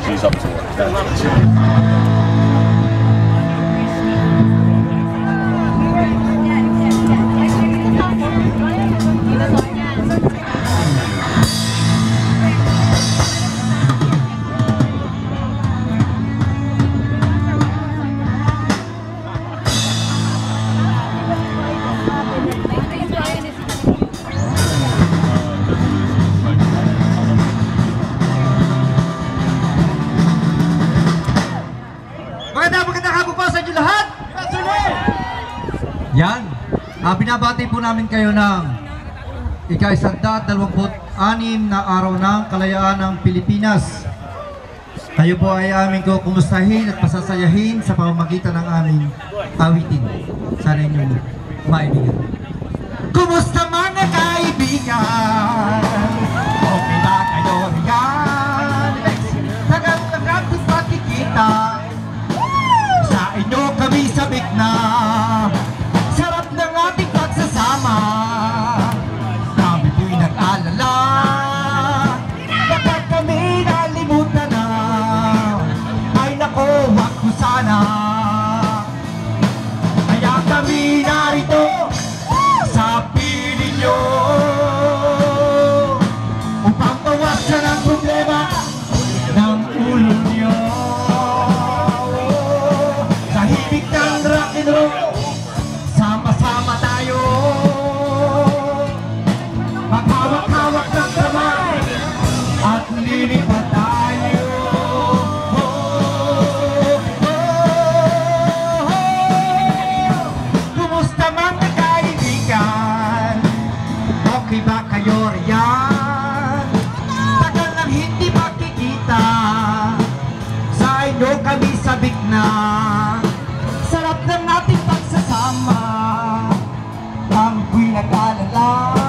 She's up to it. Magandang hapon po sa inyo lahat! Yan, binabati po namin kayo ng ika-126 na araw ng kalayaan ng Pilipinas. Kayo po ay aming kumustahin at pasasayahin sa pamamagitan ng aming awitin. Sana inyong maibigan. Kumusta mga kaibigan? Okay ba kayo riyan? Tagal-tagal sa pagkikita, sa inyo kami sabik na. Sarap ng ating pagsasama. Kami po'y nag-alala, bakit kami nalimutan na? Ay nako, wag ko sana. Kaya kami narito sa piling nyo upang bawasan ang problema ng ulo nyo. Sa hibig ng rock and roll, sama-sama tayo, maghawak-hawak ng kamay at lilipad tayo. Kumusta mga kaibigan? Okay ba kayo riyan? Tagal nang hindi makikita, sa inyo kami sabik na. Sarap ng ating pagsasama, ang buhay nag-alala.